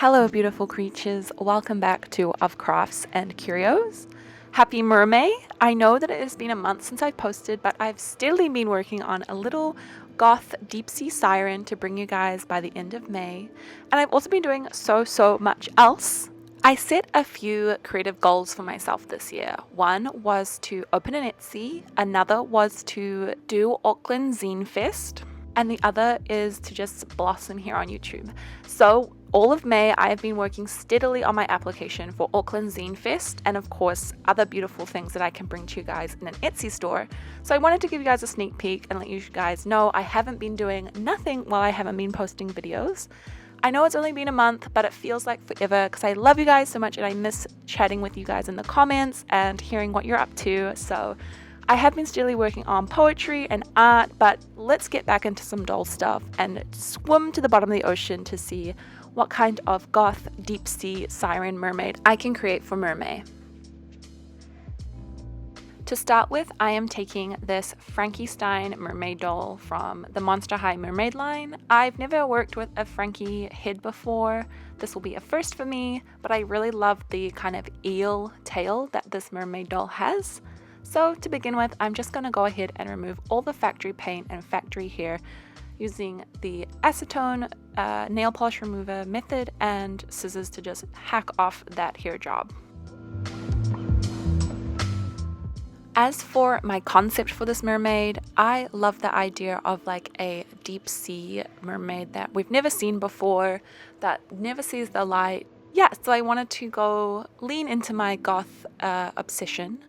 Hello beautiful creatures, welcome back to Of Crafts and Curios. Happy Mermay! I know that it has been a month since I've posted, but I've steadily been working on a little goth deep sea siren to bring you guys by the end of May. And I've also been doing so much else. I set a few creative goals for myself this year. One was to open an Etsy, another was to do Auckland Zine Fest, and the other is to just blossom here on YouTube. So all of May, I have been working steadily on my application for Auckland Zine Fest and of course other beautiful things that I can bring to you guys in an Etsy store. So I wanted to give you guys a sneak peek and let you guys know I haven't been doing nothing while I haven't been posting videos. I know it's only been a month, but it feels like forever because I love you guys so much and I miss chatting with you guys in the comments and hearing what you're up to. So I have been steadily working on poetry and art, but let's get back into some doll stuff and swim to the bottom of the ocean to see what kind of goth deep sea siren mermaid I can create for Mermay. To start with, I am taking this Frankenstein mermaid doll from the Monster High Mermaid line. I've never worked with a Frankie head before. This will be a first for me, but I really love the kind of eel tail that this mermaid doll has. So to begin with, I'm just going to go ahead and remove all the factory paint and factory hair using the acetone nail polish remover method and scissors to just hack off that hair job. As for my concept for this mermaid, I love the idea of like a deep sea mermaid that we've never seen before, that never sees the light. Yeah, so I wanted to go lean into my goth obsession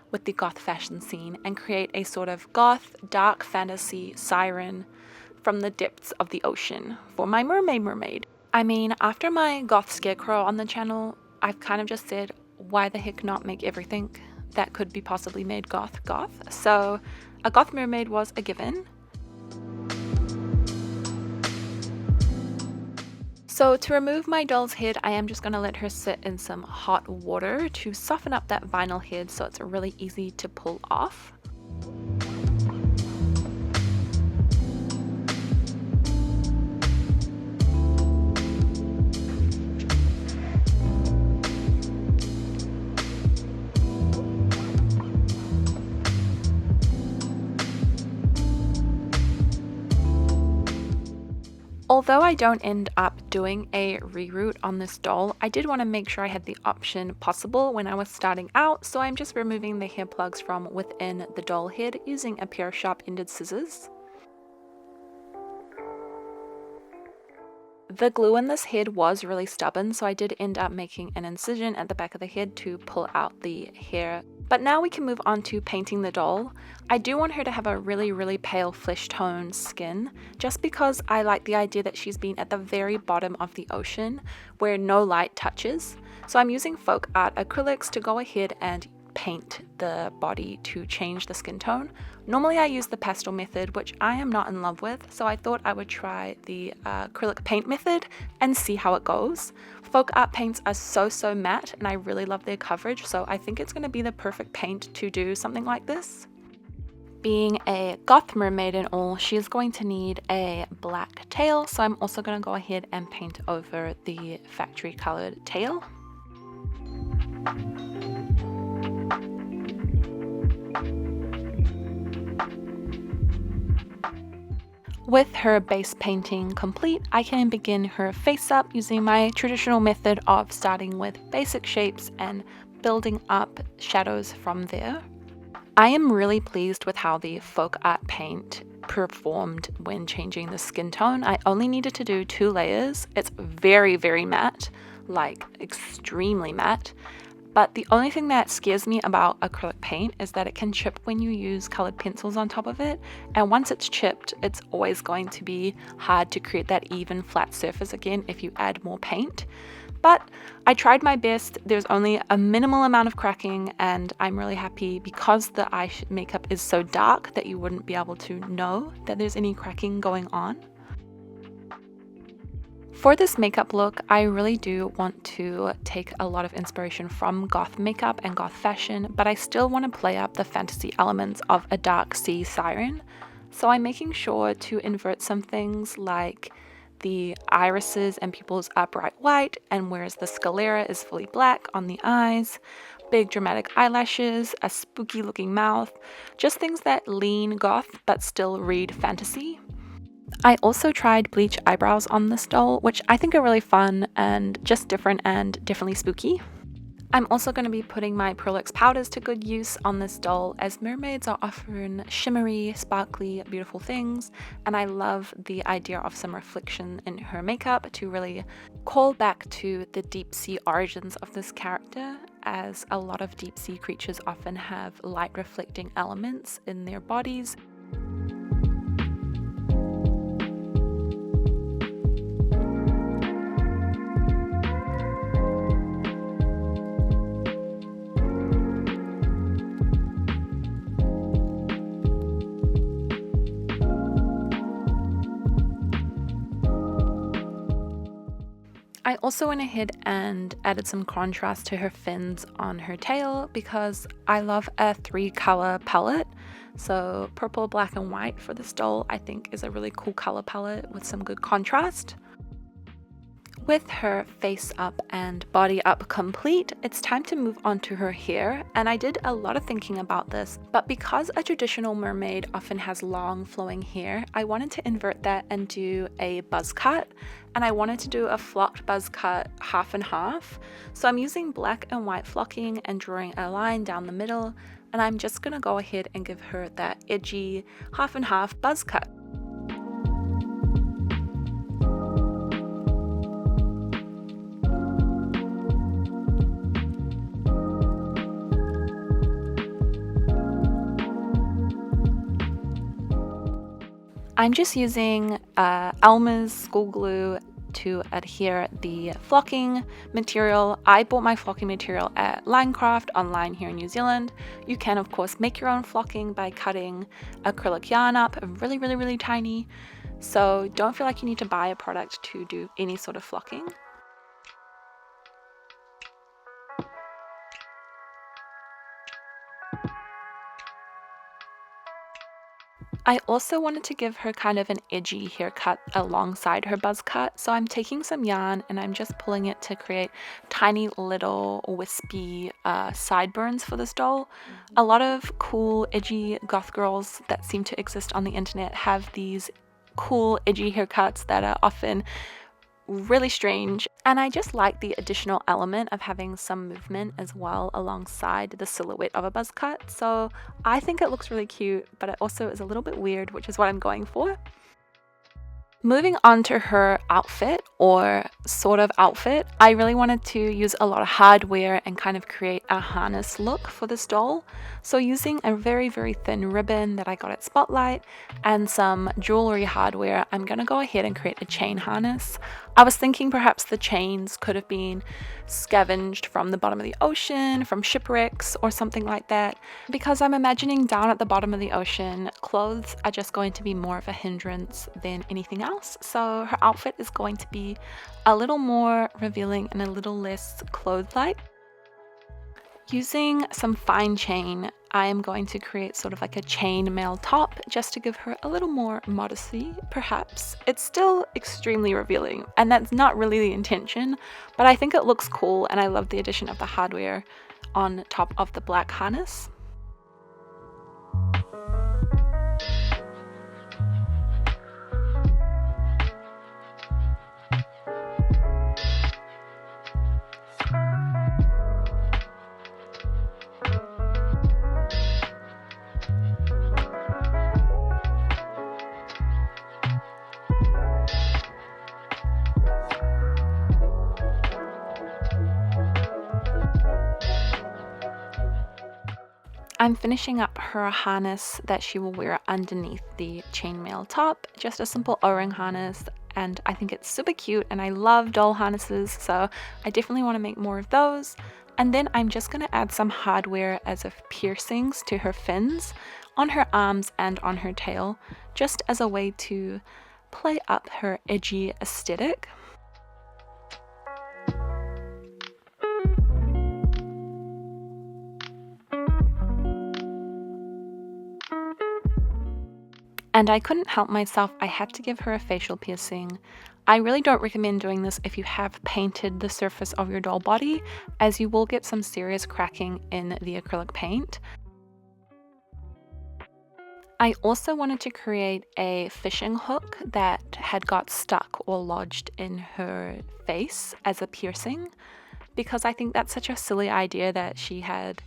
with the goth fashion scene and create a sort of goth dark fantasy siren from the depths of the ocean for my mermaid. I mean, after my goth scarecrow on the channel, I've kind of just said, why the heck not make everything that could be possibly made goth? So a goth mermaid was a given. So to remove my doll's head, I am just going to let her sit in some hot water to soften up that vinyl head so it's really easy to pull off. Although I don't end up doing a reroute on this doll, I did want to make sure I had the option possible when I was starting out, so I'm just removing the hair plugs from within the doll head using a pair of sharp-ended scissors. The glue in this head was really stubborn, so I did end up making an incision at the back of the head to pull out the hair. But now we can move on to painting the doll. I do want her to have a really pale flesh tone skin, just because I like the idea that she's been at the very bottom of the ocean where no light touches. So I'm using Folkart acrylics to go ahead and paint the body to change the skin tone. Normally I use the pastel method, which I am not in love with, so I thought I would try the acrylic paint method and see how it goes. Folkart paints are so matte and I really love their coverage, so I think it's going to be the perfect paint to do something like this. Being a goth mermaid and all, she is going to need a black tail, so I'm also going to go ahead and paint over the factory colored tail. With her base painting complete, I can begin her face up using my traditional method of starting with basic shapes and building up shadows from there. I am really pleased with how the Folkart paint performed when changing the skin tone. I only needed to do 2 layers. It's very matte, like extremely matte. But the only thing that scares me about acrylic paint is that it can chip when you use colored pencils on top of it. And once it's chipped, it's always going to be hard to create that even flat surface again if you add more paint. But I tried my best. There's only a minimal amount of cracking and I'm really happy because the eye makeup is so dark that you wouldn't be able to know that there's any cracking going on. For this makeup look, I really do want to take a lot of inspiration from goth makeup and goth fashion, but I still want to play up the fantasy elements of a dark sea siren. So I'm making sure to invert some things like the irises and pupils are bright white, and whereas the sclera is fully black on the eyes. Big dramatic eyelashes, a spooky looking mouth, just things that lean goth but still read fantasy. I also tried bleach eyebrows on this doll, which I think are really fun and just different and definitely spooky. I'm also going to be putting my Prolix powders to good use on this doll, as mermaids are often shimmery, sparkly, beautiful things, and I love the idea of some reflection in her makeup to really call back to the deep sea origins of this character, as a lot of deep sea creatures often have light reflecting elements in their bodies. I also went ahead and added some contrast to her fins on her tail because I love a 3-color palette. So purple, black, and white for this doll I think is a really cool color palette with some good contrast. With her face up and body up complete, it's time to move on to her hair, and I did a lot of thinking about this, but because a traditional mermaid often has long flowing hair, I wanted to invert that and do a buzz cut, and I wanted to do a flocked buzz cut half and half. So I'm using black and white flocking and drawing a line down the middle, and I'm just gonna go ahead and give her that edgy half and half buzz cut. I'm just using Elmer's school glue to adhere the flocking material. I bought my flocking material at Lincrafts online here in New Zealand. You can of course make your own flocking by cutting acrylic yarn up really tiny. So don't feel like you need to buy a product to do any sort of flocking. I also wanted to give her kind of an edgy haircut alongside her buzz cut, so I'm taking some yarn and I'm just pulling it to create tiny little wispy sideburns for this doll. A lot of cool edgy goth girls that seem to exist on the internet have these cool edgy haircuts that are often really strange, and I just like the additional element of having some movement as well alongside the silhouette of a buzz cut. So I think it looks really cute, but it also is a little bit weird, which is what I'm going for. Moving on to her outfit, or sort of outfit, I really wanted to use a lot of hardware and kind of create a harness look for this doll. So using a very thin ribbon that I got at Spotlight and some jewelry hardware, I'm gonna go ahead and create a chain harness. I was thinking perhaps the chains could have been scavenged from the bottom of the ocean, from shipwrecks or something like that, because I'm imagining down at the bottom of the ocean, clothes are just going to be more of a hindrance than anything else. So her outfit is going to be a little more revealing and a little less clothes-like. Using some fine chain, I am going to create sort of like a chainmail top just to give her a little more modesty, perhaps. It's still extremely revealing, and that's not really the intention, but I think it looks cool, and I love the addition of the hardware on top of the black harness. I'm finishing up her harness that she will wear underneath the chainmail top, just a simple O-ring harness, and I think it's super cute, and I love doll harnesses, so I definitely want to make more of those. And then I'm just going to add some hardware as of piercings to her fins, on her arms and on her tail, just as a way to play up her edgy aesthetic. And I couldn't help myself, I had to give her a facial piercing. I really don't recommend doing this if you have painted the surface of your doll body, as you will get some serious cracking in the acrylic paint. I also wanted to create a fishing hook that had got stuck or lodged in her face as a piercing, because I think that's such a silly idea that she had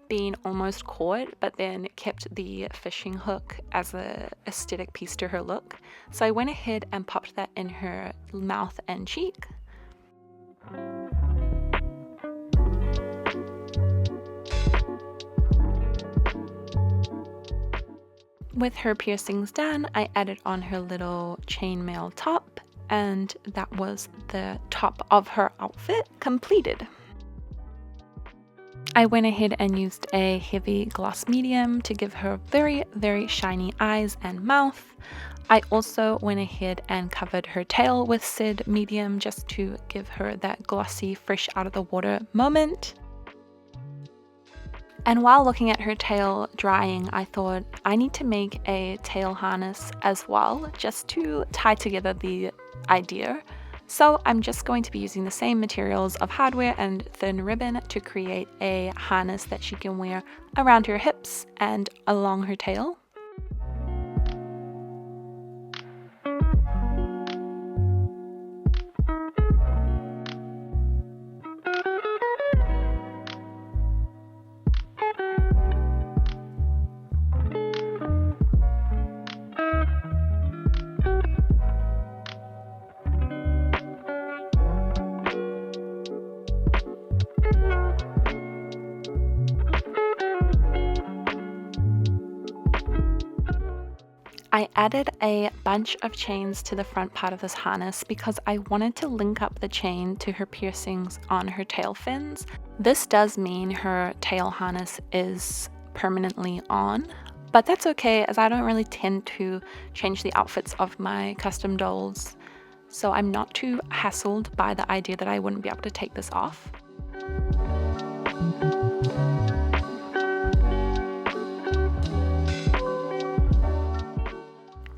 been almost caught but then kept the fishing hook as a aesthetic piece to her look. So I went ahead and popped that in her mouth and cheek. With her piercings done, I added on her little chainmail top, and that was the top of her outfit completed. I went ahead and used a heavy gloss medium to give her very, very shiny eyes and mouth. I also went ahead and covered her tail with said medium just to give her that glossy, fresh out of the water moment. And while looking at her tail drying, I thought I need to make a tail harness as well, just to tie together the idea. So I'm just going to be using the same materials of hardware and thin ribbon to create a harness that she can wear around her hips and along her tail. I added a bunch of chains to the front part of this harness because I wanted to link up the chain to her piercings on her tail fins. This does mean her tail harness is permanently on, but that's okay as I don't really tend to change the outfits of my custom dolls, so I'm not too hassled by the idea that I wouldn't be able to take this off.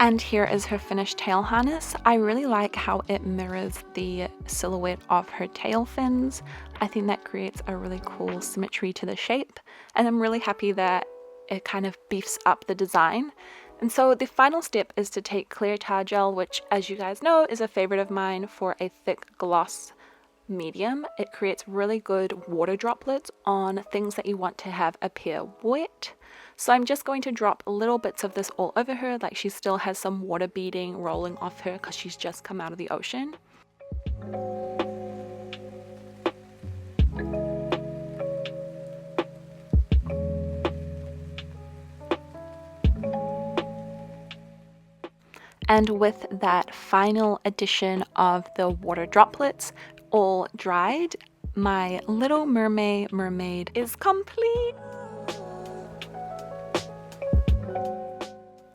And here is her finished tail harness. I really like how it mirrors the silhouette of her tail fins. I think that creates a really cool symmetry to the shape, and I'm really happy that it kind of beefs up the design. And so the final step is to take clear tar gel, which, as you guys know, is a favorite of mine for a thick gloss medium. It creates really good water droplets on things that you want to have appear wet. So I'm just going to drop little bits of this all over her, like she still has some water beading rolling off her because she's just come out of the ocean. And with that final addition of the water droplets all dried, my little mermaid is complete.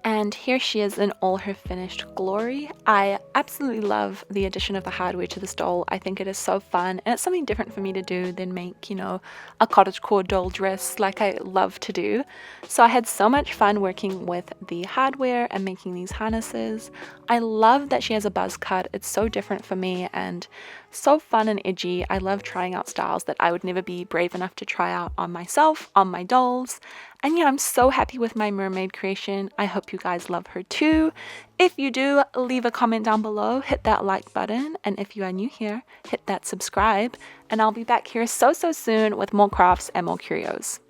And here she is in all her finished glory. I absolutely love the addition of the hardware to this doll. I think it is so fun, and it's something different for me to do than make, you know, a cottagecore doll dress like I love to do. So I had so much fun working with the hardware and making these harnesses. I love that she has a buzz cut. It's so different for me and so fun and edgy. I love trying out styles that I would never be brave enough to try out on myself, on my dolls. And yeah, I'm so happy with my mermaid creation. I hope you guys love her too. If you do, leave a comment down below, hit that like button, and if you are new here, hit that subscribe, and I'll be back here so soon with more crafts and more curios.